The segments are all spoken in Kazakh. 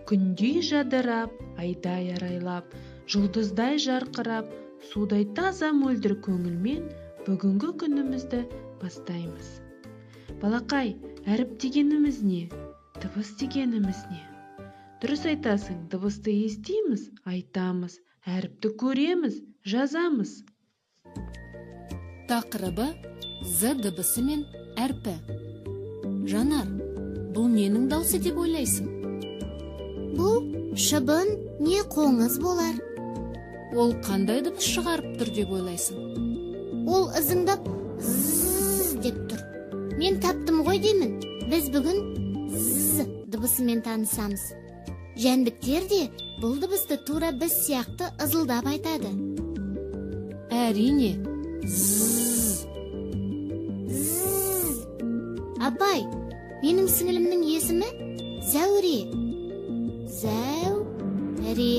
Күндей жадырап, айдай арайлап, жұлдыздай жарқырап, судай таза мөлдір көңілмен бүгінгі күнімізді бастаймыз. Балақай, әріп дегеніміз не? Дыбыс дегеніміз не? Дұрыс айтасың, дыбысты естиміз, айтамыз, әріпті көреміз, жазамыз. Тақырыбы З дыбысы мен әрпі. Жанар, бұл ненің даусы деп ойлайсың? Бұл шыбын не қоңыз болар? Ол қандай дыбыс шығарып тұр деп ойлайсың? Ол ызыңдап зззз деп тұр. Мен таптым ғой деймін. Біз бүгін ззз дыбысымен танысамыз. Жәндіктер де бұл дыбысты тура біз сияқты ызылдап айтады. Әрине, зззз. Зззз. Апай, менің сіңілімнің есімі Зәуре. Зәуре.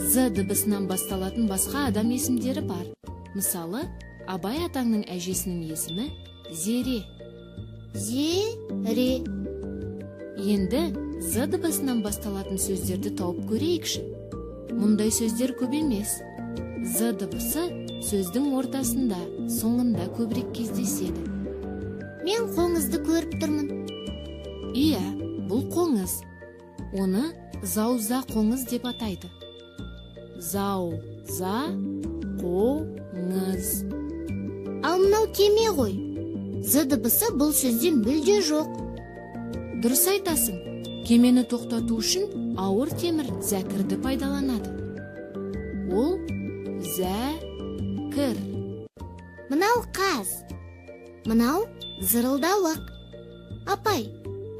З дыбысынан басталатын басқа адам есімдері бар. Мысалы, Абай атаңның әжесінің есімі Зере. Зере. Енді З дыбысынан басталатын сөздерді тауып көрейікші. Мұндай сөздер көп емес. З дыбысы сөздің ортасында, соңында көбірек кездеседі. Мен қоңызды көріп тұрмын. Иә, бұл қоңыз. Оны зауза қоңыз деп атайды. Зауза қоңыз. Ал мынау кеме ғой. З дыбысы бұл сөзде мүлде жоқ. Дұрыс айтасың. Кемені тоқтату үшін ауыр темір зәкірді пайдаланады. Ол зәкір. Мынау қаз. Мынау зырылдауық. Апай,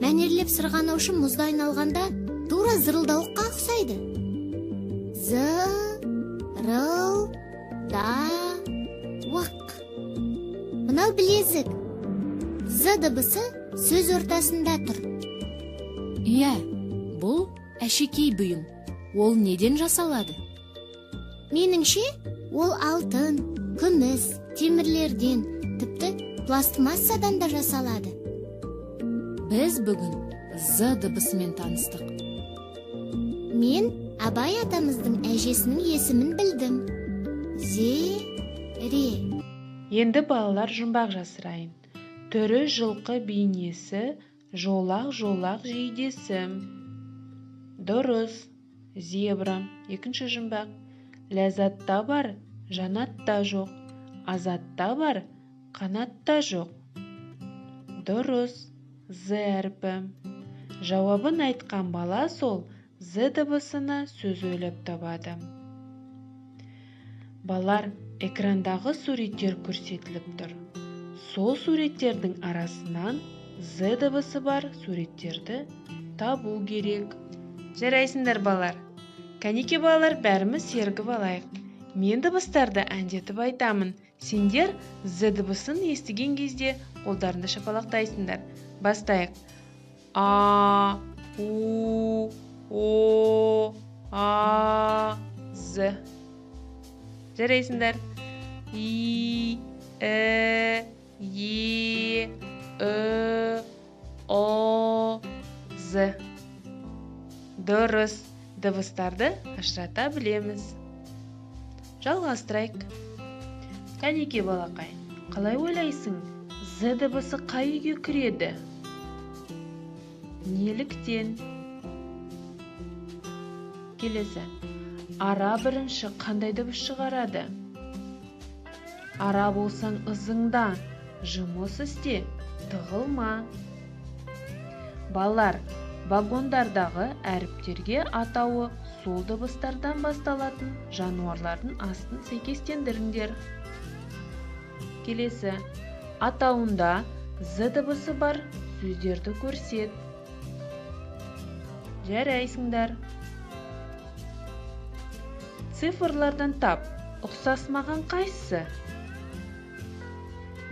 мәнерлеп сырғанаушы мұзда айналғанда тура зырылдауыққа ұқсайды. Зырылдауық. Мынау білезік. З дыбысы сөз ортасында тұр. Иә, бұл әшекей бұйым. Ол неден жасалады? Меніңше, ол алтын, күміс, темірлерден, тіпті пластмассадан да жасалады. Біз бүгін З дыбысымен таныстық. Мен Абай атамыздың әжесінің есімін білдім. Зере. Енді балалар жұмбақ жасырайын. Түрі жылқы бейнесі, жолақ-жолақ жейдесі. Дұрыс, зебра. Екінші жұмбақ. Ләззатта бар, жанатта жоқ. Азатта бар, қанатта жоқ. Дұрыс, З әрпі. Жауабын айтқан бала сол З дыбысына сөз ойлап табады. Балар, экрандағы суреттер көрсетіліп тұр. Сол суреттердің арасынан З дыбысы бар суреттерді табу керек. Жарайсыңдар балар. Кәнеке балалар, бәріміз сергіп алайық. Мен дыбыстарды әндетіп айтамын. Сендер З дыбысын естіген кезде қолдарыңды шапалақтайсыңдар. Бастайық. А, У, О, А, З. Жарайсыңдар. И, Е, Е, Ö, О, З. Дұрыс. Дыбыстарды ажырата білеміз. Жалғастырайық. Кәнеке балақай, қалай ойлайсың? З дыбысы қай үйге кіреді? Неліктен? Келесі. Ара бірінші қандай дыбыс шығарады? Ара болсаң ызыңда, жұмыс істе, тығылма. Балалар, вагондардағы әріптерге атауы сол дыбыстардан басталатын жануарлардың астын сәйкестендіріңдер. Келесі. Атауында З дыбысы бар сөздерді көрсет. Жарайсыңдар. Цифрлардан тап. Ұқсасмаған қайсысы?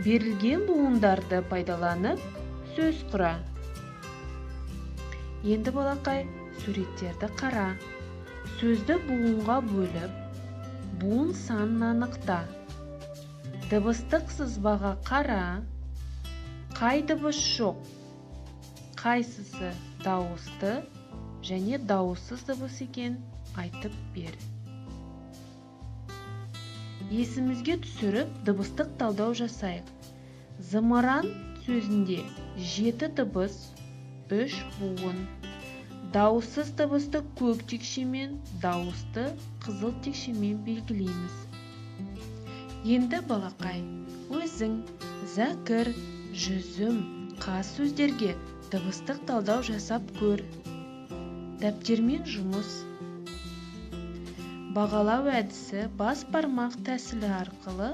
Берілген буындарды пайдаланып сөз құра. Енді балақай, суреттерді қара. Сөзді буынға бөліп, буын санын анықта. Дыбыстық сызбаға қара. Қай дыбыс жоқ? Қайсысы дауысты, және дауыссыз дыбыс екенін айтып бер. Есімізге түсіріп, дыбыстық талдау жасайық. Зымыран сөзінде 7 дыбыс, 3 буын. Дауыссыз дыбысты көк текшемен, дауысты қызыл текшемен белгілейміз. Енді балақай, өзің зәкір, жүзім, қаз сөздерге дыбыстық талдау жасап көр. Дәптермен жұмыс. Бағалау әдісі бас бармақ тәсілі арқылы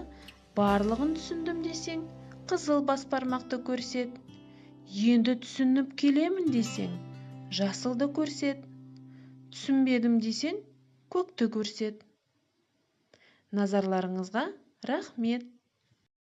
барлығын түсіндім десең, қызыл бас бармақты көрсет. Енді түсініп келемін десең, жасылды көрсет. Түсінбедім десең, көкті көрсет. Назарларыңызға рахмет.